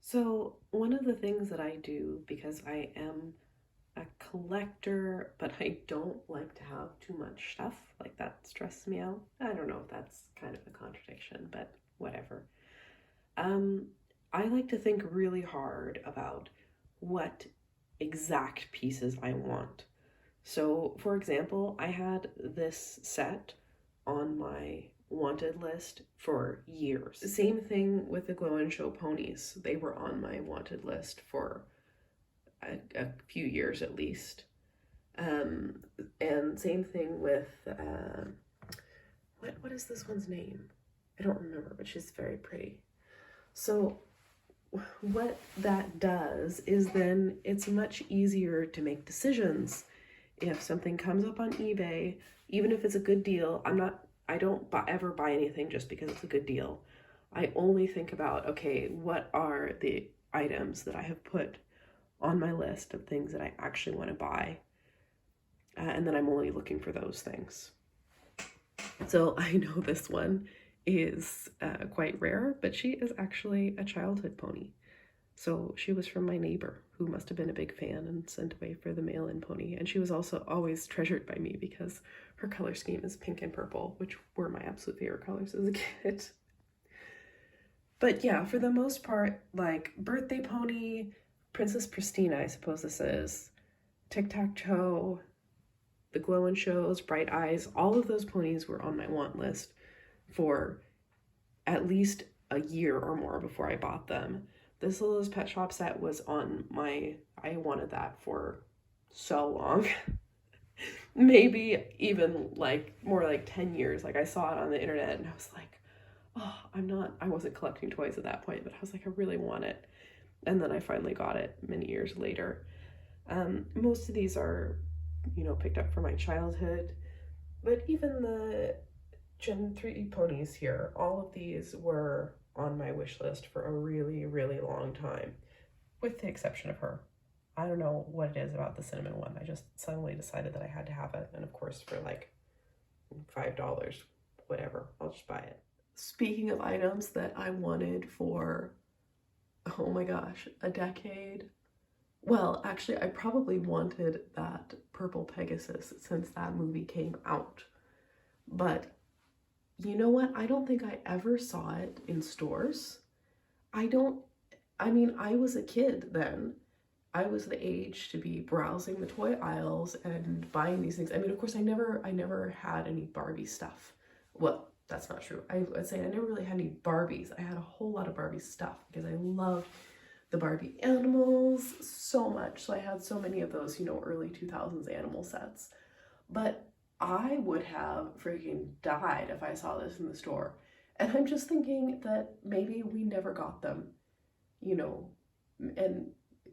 So, one of the things that I do because I am a collector, but I don't like to have too much stuff, like that stresses me out. I don't know if that's kind of a contradiction, but whatever. Um, I like to think really hard about what exact pieces I want. So, for example, I had this set on my wanted list for years. Same thing with the Glow and Show ponies. They were on my wanted list for a few years at least. Um, and same thing with what is this one's name? I don't remember, but she's very pretty. So what that does is then it's much easier to make decisions if something comes up on eBay, even if it's a good deal. I don't ever buy anything just because it's a good deal. I only think about, okay, what are the items that I have put on my list of things that I actually want to buy, and then I'm only looking for those things. So I know this one is quite rare, but she is actually a childhood pony. So she was from my neighbor, who must have been a big fan and sent away for the mail-in pony. And she was also always treasured by me because her color scheme is pink and purple, which were my absolute favorite colors as a kid. But yeah, for the most part, like Birthday Pony, Princess Pristina, I suppose this is, Tic Tac Toe, the Glow and Shows, Bright Eyes, all of those ponies were on my want list for at least a year or more before I bought them. This Littlest Pet Shop set was on my, I wanted that for so long. Maybe even like more like 10 years. Like I saw it on the internet and I was like, oh, I wasn't collecting toys at that point, but I was like, I really want it. And then I finally got it many years later. Most of these are, picked up from my childhood, but even the Gen 3 ponies here, all of these were on my wish list for a really, really long time, with the exception of her. I don't know what it is about the cinnamon one. I just suddenly decided that I had to have it. And of course, for like $5, whatever, I'll just buy it. Speaking of items that I wanted for, oh my gosh, a decade. Well, actually, I probably wanted that purple Pegasus since that movie came out. But you know what? I don't think I ever saw it in stores. I don't, I mean, I was a kid then. I was the age to be browsing the toy aisles and buying these things. I mean, of course, I never had any Barbie stuff. Well, that's not true. I'd say I never really had any Barbies. I had a whole lot of Barbie stuff because I loved the Barbie animals so much. So I had so many of those, early 2000s animal sets. But I would have freaking died if I saw this in the store. And I'm just thinking that maybe we never got them, you know, and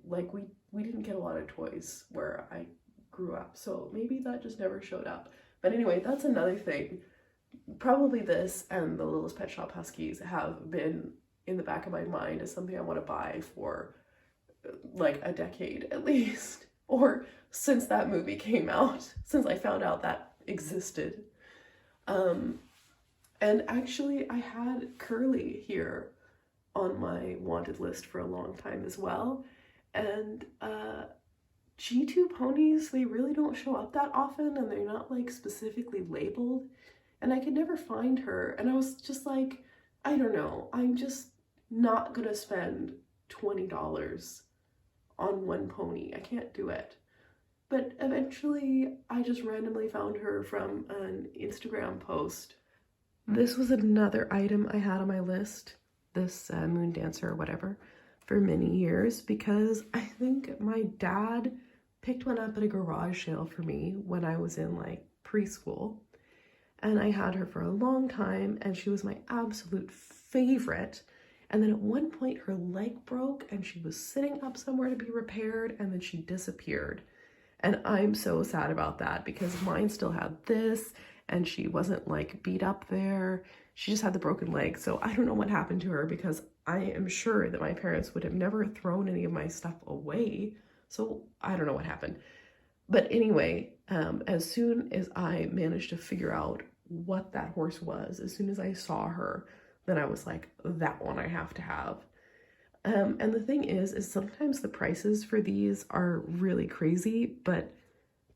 like we didn't get a lot of toys where I grew up. So maybe that just never showed up. But anyway, that's another thing. Probably this and the Littlest Pet Shop Huskies have been in the back of my mind as something I want to buy for like a decade at least, or since that movie came out, since I found out that existed. Um, and actually, I had Curly here on my wanted list for a long time as well. And G2 ponies, they really don't show up that often and they're not like specifically labeled. And I could never find her. And I was just like, I don't know, I'm just not gonna spend $20 on one pony. I can't do it. But eventually, I just randomly found her from an Instagram post. This was another item I had on my list, this Moon Dancer or whatever, for many years because I think my dad picked one up at a garage sale for me when I was in like preschool. And I had her for a long time and she was my absolute favorite. And then at one point her leg broke and she was sitting up somewhere to be repaired and then she disappeared. And I'm so sad about that because mine still had this and she wasn't like beat up there. She just had the broken leg. So I don't know what happened to her because I am sure that my parents would have never thrown any of my stuff away. So I don't know what happened. But anyway, as soon as I managed to figure out what that horse was, as soon as I saw her, then I was like, that one I have to have. And the thing is sometimes the prices for these are really crazy, but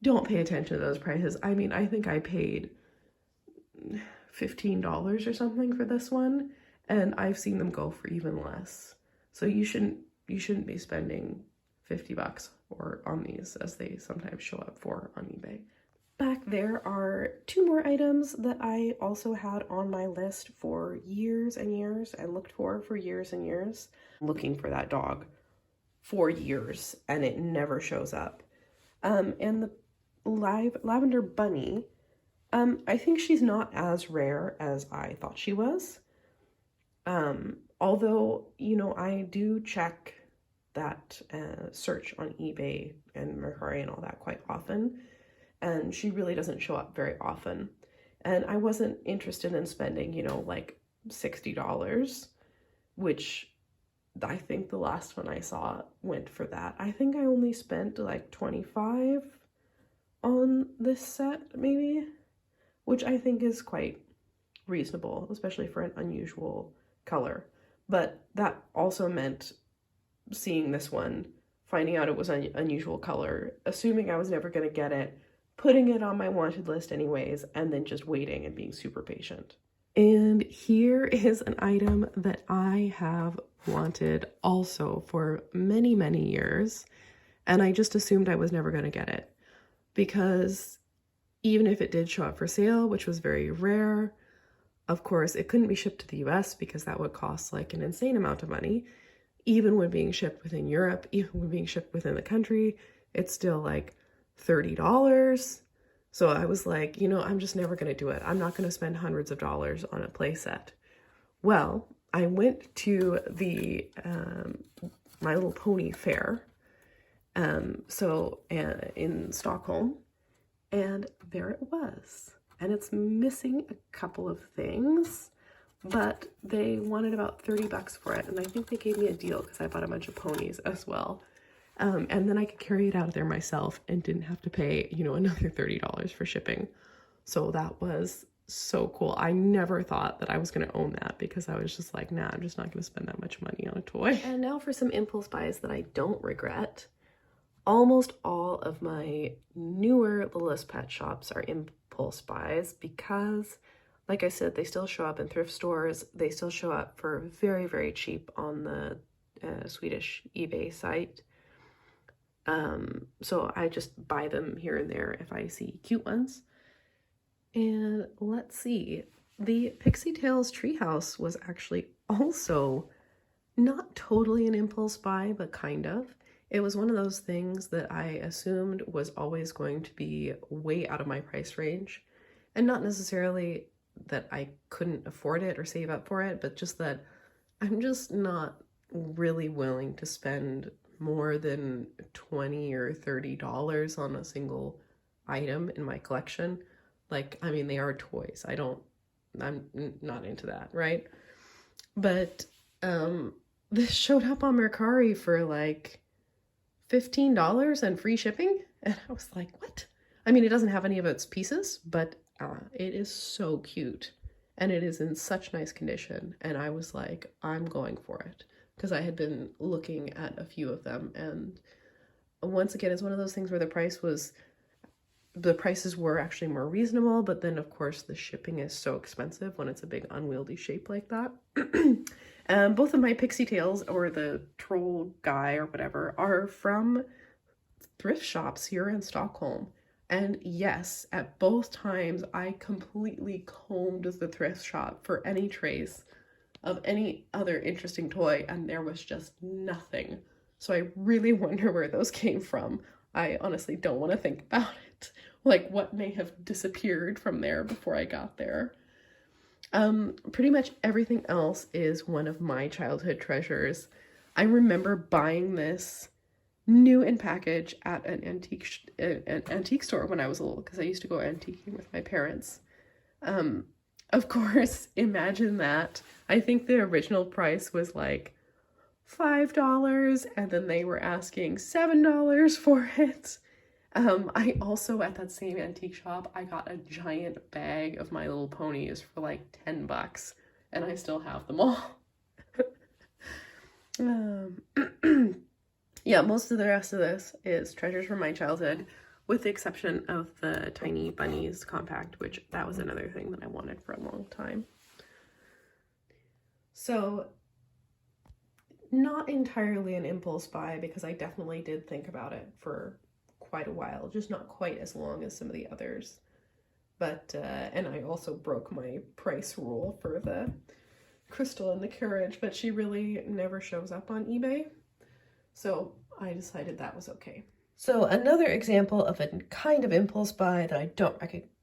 don't pay attention to those prices. I mean, I think I paid $15 or something for this one, and I've seen them go for even less. So you shouldn't be spending $50 or on these, as they sometimes show up for on eBay. Back there are two more items that I also had on my list for years and years and looked for years and years. Looking for that dog for years and it never shows up. And the lavender bunny, I think she's not as rare as I thought she was. Although, you know, I do check that search on eBay and Mercari and all that quite often. And she really doesn't show up very often. And I wasn't interested in spending, you know, like $60, which I think the last one I saw went for that. I think I only spent like $25 on this set, maybe, which I think is quite reasonable, especially for an unusual color. But that also meant seeing this one, finding out it was an unusual color, assuming I was never going to get it, putting it on my wanted list anyways, and then just waiting and being super patient. And here is an item that I have wanted also for many, many years, and I just assumed I was never going to get it, because even if it did show up for sale, which was very rare, of course, it couldn't be shipped to the US because that would cost like an insane amount of money. Even when being shipped within Europe, even when being shipped within the country, it's still like $30. So I was like, you know, I'm just never going to do it. I'm not going to spend hundreds of dollars on a playset. Well, I went to the My Little Pony fair, in Stockholm, and there it was. And it's missing a couple of things, but they wanted about $30 for it, and I think they gave me a deal because I bought a bunch of ponies as well. And then I could carry it out of there myself and didn't have to pay, you know, another $30 for shipping. So that was so cool. I never thought that I was going to own that because I was just like, nah, I'm just not going to spend that much money on a toy. And now for some impulse buys that I don't regret. Almost all of my newer Littlest Pet shops are impulse buys because, like I said, they still show up in thrift stores. They still show up for very, very cheap on the Swedish eBay site. So I just buy them here and there if I see cute ones. And let's see, the Pixie Tales Treehouse was actually also not totally an impulse buy, but kind of. It was one of those things that I assumed was always going to be way out of my price range. And not necessarily that I couldn't afford it or save up for it, but just that I'm just not really willing to spend more than $20 or $30 on a single item in my collection. Like, I mean, they are toys. I'm not into that, right? But this showed up on Mercari for like $15 and free shipping. And I was like, what? I mean, it doesn't have any of its pieces, but it is so cute. And it is in such nice condition. And I was like, I'm going for it. Because I had been looking at a few of them. And once again, it's one of those things where the prices were actually more reasonable. But then, of course, the shipping is so expensive when it's a big unwieldy shape like that. Both of my Pixie Tales, or the troll guy or whatever, are from thrift shops here in Stockholm. And yes, at both times, I completely combed the thrift shop for any trace of any other interesting toy, and there was just nothing. So I really wonder where those came from. I honestly don't want to think about it. Like, what may have disappeared from there before I got there. Pretty much everything else is one of my childhood treasures. I remember buying this new in package at an antique store when I was little, because I used to go antiquing with my parents. Of course, imagine that. I think the original price was like $5, and then they were asking $7 for it. I also, at that same antique shop, I got a giant bag of My Little Ponies for like $10, and I still have them all. Yeah, most of the rest of this is treasures from my childhood, with the exception of the Tiny Bunnies compact, which that was another thing that I wanted for a long time. So, not entirely an impulse buy, because I definitely did think about it for quite a while, just not quite as long as some of the others. But, and I also broke my price rule for the crystal in the carriage, but she really never shows up on eBay. So I decided that was okay. So another example of a kind of impulse buy that I don't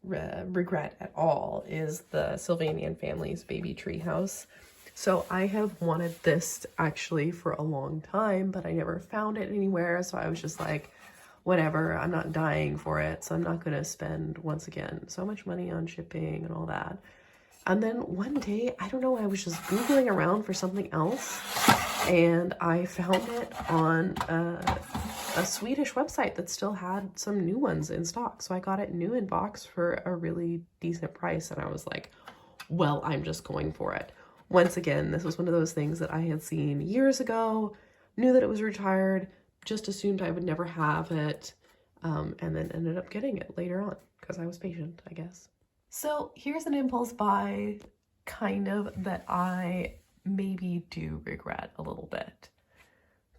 regret at all is the Sylvanian Family's Baby Tree House. So I have wanted this actually for a long time, but I never found it anywhere. So I was just like, whatever, I'm not dying for it. So I'm not going to spend, once again, so much money on shipping and all that. And then one day, I don't know, I was just Googling around for something else, and I found it on a Swedish website that still had some new ones in stock. So I got it new in box for a really decent price, and I was like, well, I'm just going for it. Once again, this was one of those things that I had seen years ago, knew that it was retired, just assumed I would never have it, and then ended up getting it later on because I was patient, I guess. So here's an impulse buy, kind of, that I maybe do regret a little bit.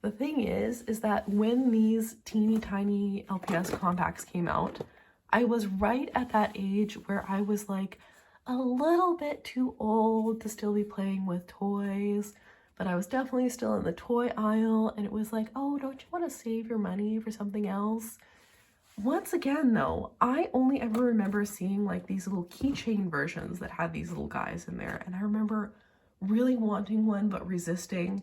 The thing is that when these teeny tiny LPS compacts came out, I was right at that age where I was like a little bit too old to still be playing with toys, but I was definitely still in the toy aisle, and it was like, oh, don't you want to save your money for something else? Once again, though, I only ever remember seeing like these little keychain versions that had these little guys in there, and I remember really wanting one but resisting.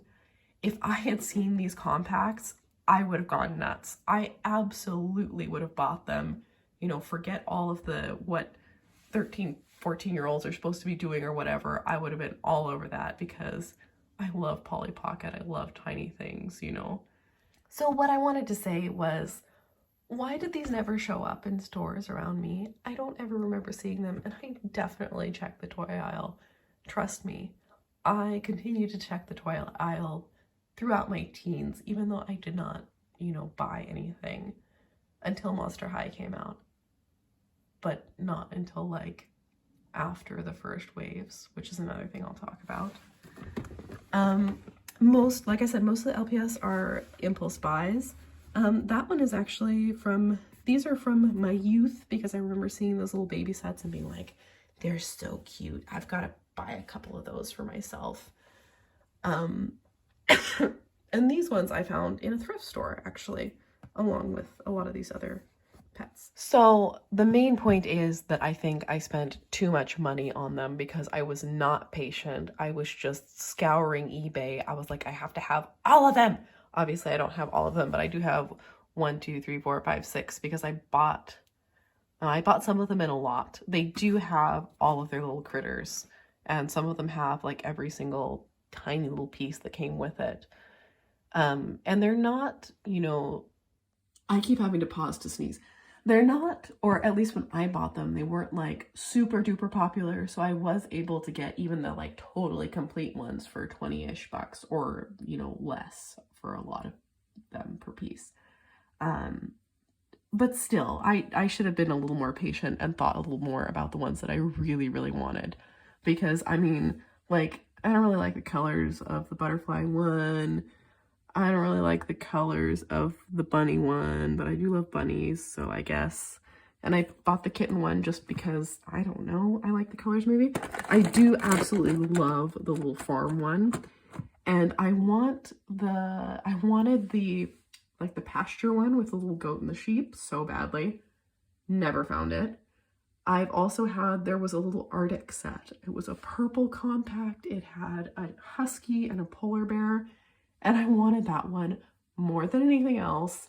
If I had seen these compacts, I would have gone nuts. I absolutely would have bought them. You know, forget all of the what 13, 14-year-olds are supposed to be doing or whatever. I would have been all over that because I love Polly Pocket. I love tiny things, you know. So what I wanted to say was, why did these never show up in stores around me? I don't ever remember seeing them, and I definitely checked the toy aisle. Trust me, I continued to check the toy aisle throughout my teens, even though I did not, you know, buy anything until Monster High came out. But not until like after the first waves, which is another thing I'll talk about. Like I said, most of the LPS are impulse buys. That one is actually these are from my youth, because I remember seeing those little baby sets and being like, they're so cute. I've got to buy a couple of those for myself. And these ones I found in a thrift store, actually, along with a lot of these other pets. So the main point is that I think I spent too much money on them because I was not patient. I was just scouring eBay. I was like, I have to have all of them. Obviously, I don't have all of them, but I do have 1, 2, 3, 4, 5, 6 because I bought some of them in a lot. They do have all of their little critters, and some of them have like every single tiny little piece that came with it. And they're not, you know, I keep having to pause to sneeze. They're not, or at least when I bought them, they weren't like super duper popular. So I was able to get even the like totally complete ones for 20-ish bucks, or, you know, less for a lot of them per piece. But still, I should have been a little more patient and thought a little more about the ones that I really, really wanted. Because, I mean, like, I don't really like the colors of the butterfly one. I don't really like the colors of the bunny one, but I do love bunnies, so I guess. And I bought the kitten one just because, I don't know, I like the colors maybe. I do absolutely love the little farm one. And I wanted the, like the pasture one with the little goat and the sheep so badly. Never found it. I've also there was a little Arctic set. It was a purple compact. It had a husky and a polar bear. And I wanted that one more than anything else.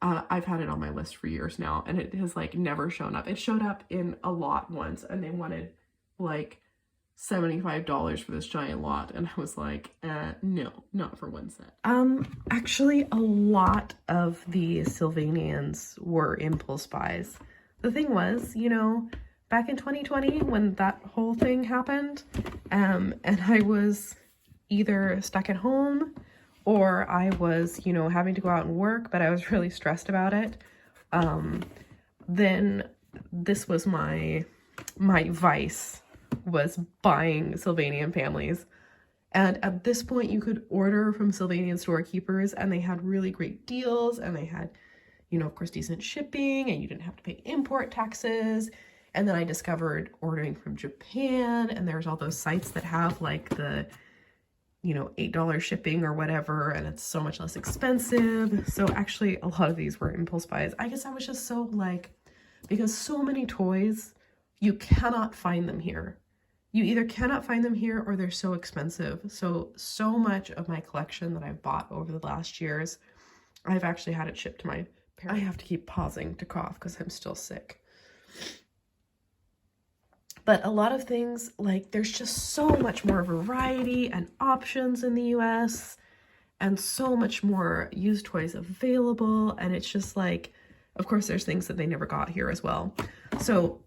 I've had it on my list for years now, and it has like never shown up. It showed up in a lot once, and they wanted like $75 for this giant lot, and I was like, no, not for one set. Actually, a lot of the Sylvanians were impulse buys. The thing was, you know, back in 2020 when that whole thing happened, and I was either stuck at home or I was, you know, having to go out and work, but I was really stressed about it, then this was my vice, was buying Sylvanian families. And at this point, you could order from Sylvanian storekeepers, and they had really great deals, and they had, you know, of course, decent shipping, and you didn't have to pay import taxes. And then I discovered ordering from Japan, and there's all those sites that have like the, you know, $8 shipping or whatever, and it's so much less expensive. So actually, a lot of these were impulse buys. I guess I was just so like, because so many toys, you cannot find them here. You either cannot find them here or they're so expensive. So much of my collection that I've bought over the last years, I've actually had it shipped to my parents. I have to keep pausing to cough because I'm still sick. But a lot of things, like, there's just so much more variety and options in the US, and so much more used toys available. And it's just like, of course, there's things that they never got here as well. So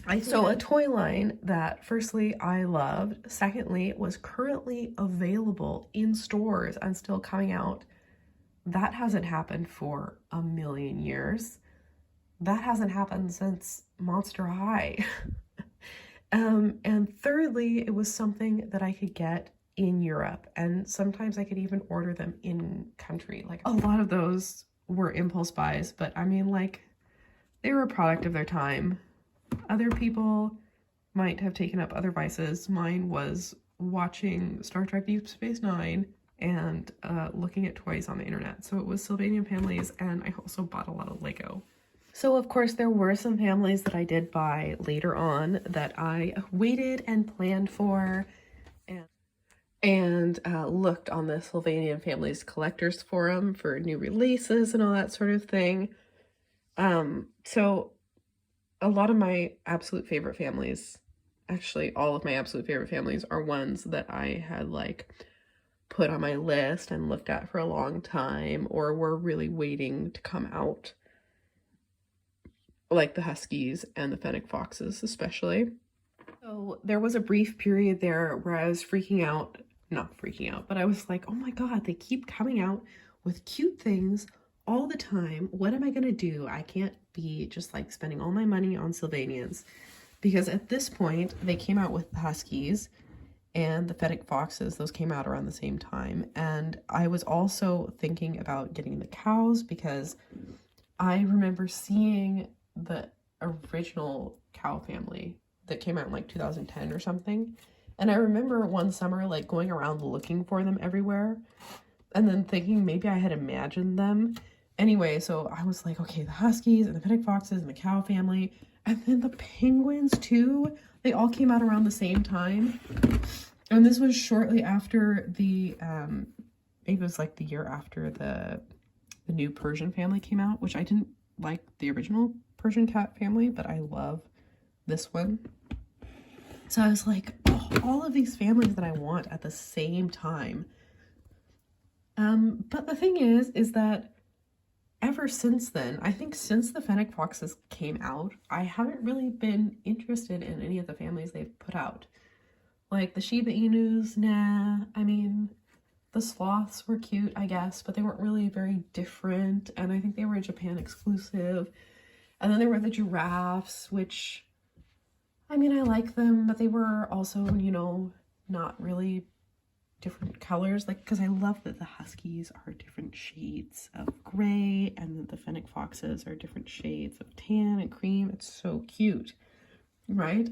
a toy line that, firstly, I loved, secondly, was currently available in stores and still coming out. That hasn't happened for a million years. That hasn't happened since Monster High. And thirdly, it was something that I could get in Europe, and sometimes I could even order them in country. Like, a lot of those were impulse buys, but I mean, like, they were a product of their time. Other people might have taken up other vices. Mine was watching Star Trek Deep Space Nine and looking at toys on the internet. So it was Sylvanian families, and I also bought a lot of Lego. So of course there were some families that I did buy later on that I waited and planned for, and looked on the Sylvanian Families Collectors Forum for new releases and all that sort of thing. So a lot of my absolute favorite families, actually all of my absolute favorite families, are ones that I had like put on my list and looked at for a long time, or were really waiting to come out. Like the Huskies and the Fennec Foxes especially. So there was a brief period there where I was not freaking out, but I was like, oh my god, they keep coming out with cute things all the time. What am I gonna do? I can't be just like spending all my money on Sylvanians, because at this point they came out with the Huskies and the Fennec Foxes. Those came out around the same time, and I was also thinking about getting the cows, because I remember seeing the original cow family that came out in like 2010 or something, and I remember one summer like going around looking for them everywhere and then thinking maybe I had imagined them. Anyway, so I was like, okay, the Huskies and the Fennec Foxes and the cow family, and then the penguins too, they all came out around the same time. And this was shortly after the maybe it was like the year after the new Persian family came out, which I didn't like the original Persian cat family, but I love this one. So I was like, oh, all of these families that I want at the same time. But the thing is that ever since then, I think since the Fennec Foxes came out, I haven't really been interested in any of the families they've put out. Like the Shiba Inus, nah. I mean, the sloths were cute, I guess, but they weren't really very different, and I think they were a Japan exclusive. And then there were the giraffes, which, I mean, I like them, but they were also, you know, not really different colors. Like, because I love that the Huskies are different shades of gray, and that the Fennec Foxes are different shades of tan and cream. It's so cute, right?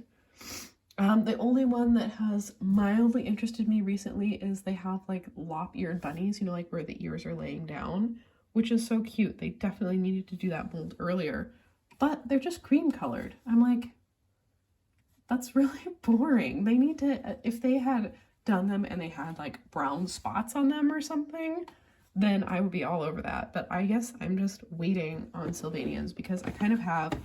The only one that has mildly interested me recently is they have like lop-eared bunnies, you know, like where the ears are laying down, which is so cute. They definitely needed to do that mold earlier, but they're just cream colored. I'm like, that's really boring. They need to, if they had done them and they had like brown spots on them or something, then I would be all over that. But I guess I'm just waiting on Sylvanians, because I kind of have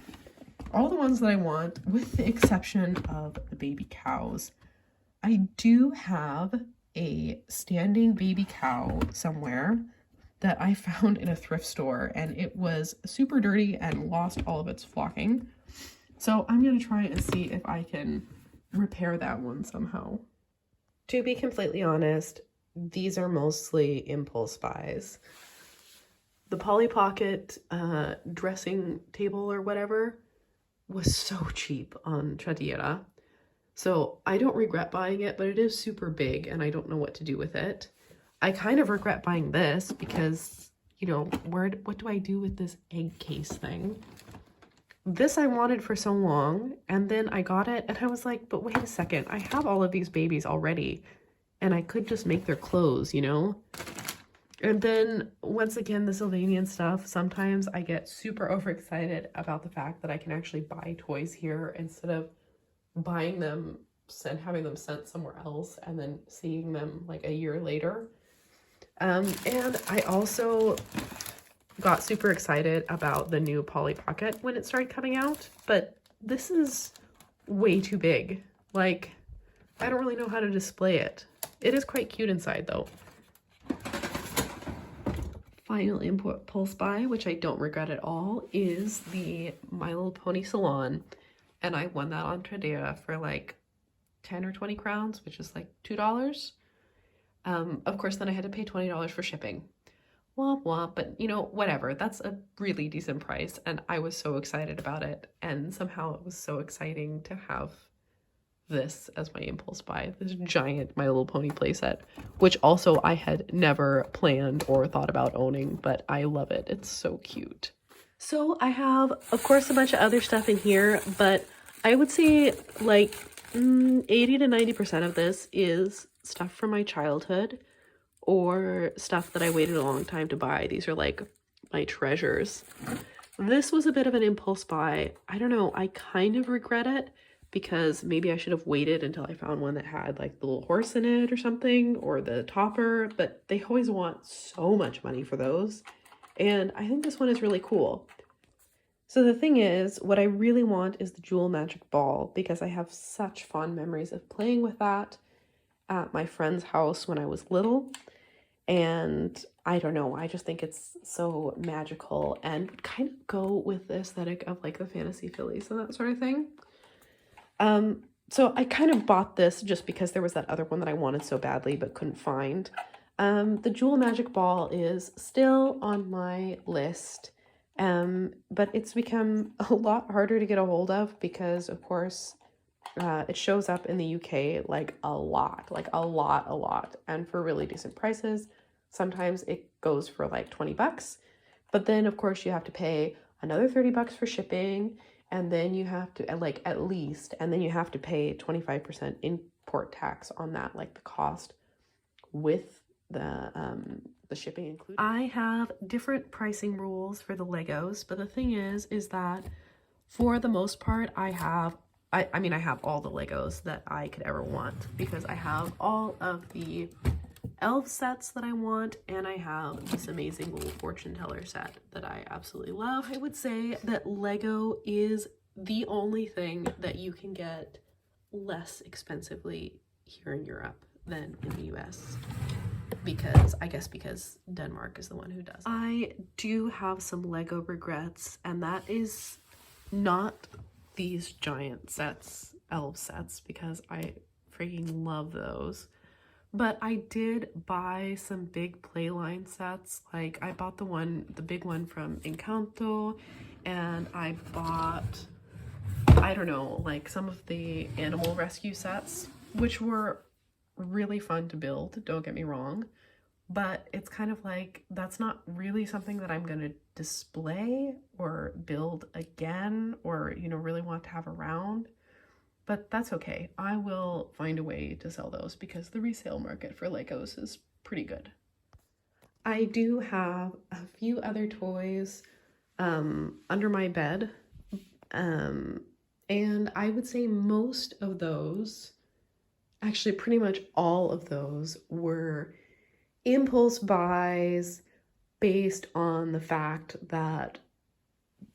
all the ones that I want, with the exception of the baby cows. I do have a standing baby cow somewhere that I found in a thrift store, and it was super dirty and lost all of its flocking. So I'm going to try and see if I can repair that one somehow. To be completely honest, these are mostly impulse buys. The Polly Pocket dressing table or whatever was so cheap on Tradera. So I don't regret buying it, but it is super big and I don't know what to do with it. I kind of regret buying this because, you know, what do I do with this egg case thing? This I wanted for so long, and then I got it and I was like, but wait a second, I have all of these babies already and I could just make their clothes, you know? And then once again, the Sylvanian stuff, sometimes I get super overexcited about the fact that I can actually buy toys here instead of buying them and having them sent somewhere else and then seeing them like a year later. And I also got super excited about the new Polly Pocket when it started coming out, but this is way too big. Like, I don't really know how to display it. It is quite cute inside though. Final impulse buy, which I don't regret at all, is the My Little Pony Salon. And I won that on Tradera for like 10 or 20 crowns, which is like $2. Of course, then I had to pay $20 for shipping. Womp womp, but you know, whatever. That's a really decent price, and I was so excited about it. And somehow it was so exciting to have this as my impulse buy, this giant My Little Pony playset, which also I had never planned or thought about owning, but I love it. It's so cute. So I have, of course, a bunch of other stuff in here, but I would say like 80 to 90% of this is stuff from my childhood or stuff that I waited a long time to buy. These are like my treasures. This was a bit of an impulse buy. I don't know, I kind of regret it because maybe I should have waited until I found one that had like the little horse in it or something, or the topper, but they always want so much money for those. And I think this one is really cool. So the thing is, what I really want is the Jewel Magic Ball because I have such fond memories of playing with that at my friend's house when I was little. And I don't know, I just think it's so magical and kind of go with the aesthetic of like the Fantasy Fillies and that sort of thing. So I kind of bought this just because there was that other one that I wanted so badly but couldn't find. The Jewel Magic Ball is still on my list, but it's become a lot harder to get a hold of because, of course, it shows up in the UK like a lot, and for really decent prices. Sometimes it goes for like 20 bucks, but then of course you have to pay another 30 bucks for shipping, and then you have to like at least, and then you have to pay 25% import tax on that, like the cost with the shipping included. I have different pricing rules for the Legos, but the thing is that for the most part I have all the Legos that I could ever want because I have all of the elf sets that I want, and I have this amazing little fortune teller set that I absolutely love. I would say that Lego is the only thing that you can get less expensively here in Europe than in the US. Because Denmark is the one who does it. I do have some Lego regrets, and that is not these giant sets, elf sets, because I freaking love those. But I did buy some big Playline sets. Like I bought the big one from Encanto, and I bought, I don't know, like some of the animal rescue sets, which were really fun to build, don't get me wrong. But it's kind of like, that's not really something that I'm gonna display or build again or, you know, really want to have around. But that's okay. I will find a way to sell those because the resale market for Legos is pretty good. I do have a few other toys under my bed. And I would say most of those, actually pretty much all of those, were impulse buys based on the fact that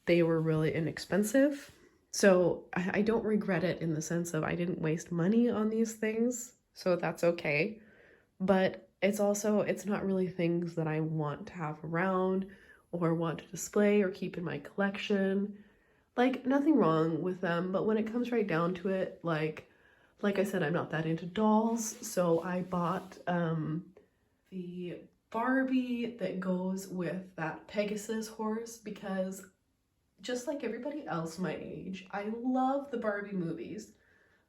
they were really inexpensive. So I don't regret it in the sense of I didn't waste money on these things, so that's okay. But it's not really things that I want to have around or want to display or keep in my collection. Like, nothing wrong with them, but when it comes right down to it, like I said, I'm not that into dolls, so I bought the Barbie that goes with that Pegasus horse, because just like everybody else my age, I love the Barbie movies.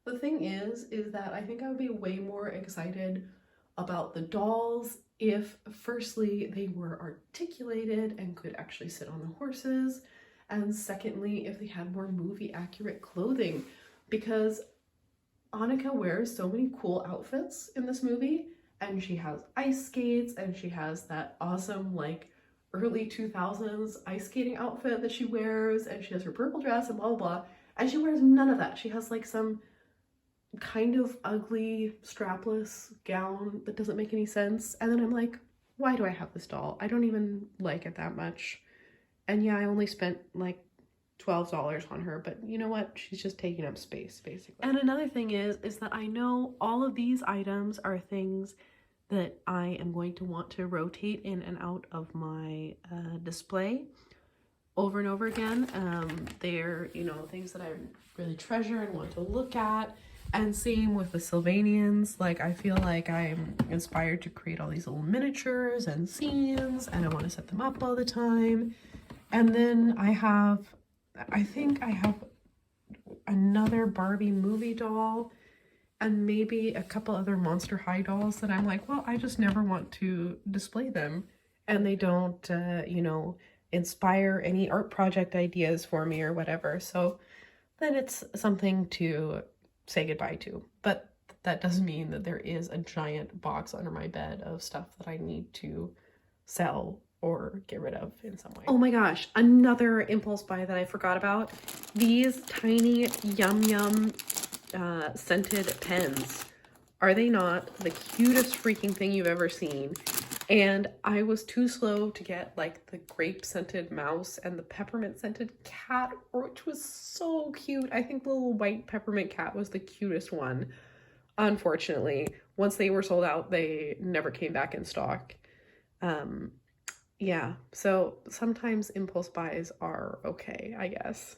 The thing is that I think I would be way more excited about the dolls if, firstly, they were articulated and could actually sit on the horses, and secondly, if they had more movie accurate clothing, because Annika wears so many cool outfits in this movie, and she has ice skates, and she has that awesome, like, early 2000s ice skating outfit that she wears, and she has her purple dress and blah blah blah, and she wears none of that. She has like some kind of ugly strapless gown that doesn't make any sense, and then I'm like, why do I have this doll? I don't even like it that much. And yeah, I only spent like $12 on her, but you know what? She's just taking up space, basically. And another thing is that I know all of these items are things that I am going to want to rotate in and out of my display over and over again. They're, you know, things that I really treasure and want to look at. And same with the Sylvanians. Like, I feel like I'm inspired to create all these little miniatures and scenes, and I want to set them up all the time. And then I think I have another Barbie movie doll and maybe a couple other Monster High dolls that I'm like, well, I just never want to display them. And they don't, you know, inspire any art project ideas for me or whatever. So then it's something to say goodbye to. But that doesn't mean that there is a giant box under my bed of stuff that I need to sell or get rid of in some way. Oh my gosh, another impulse buy that I forgot about. These tiny Yum Yum scented pens. Are they not the cutest freaking thing you've ever seen? And I was too slow to get like the grape scented mouse and the peppermint scented cat, which was so cute. I think the little white peppermint cat was the cutest one. Unfortunately, once they were sold out, they never came back in stock. Yeah, so sometimes impulse buys are okay, I guess.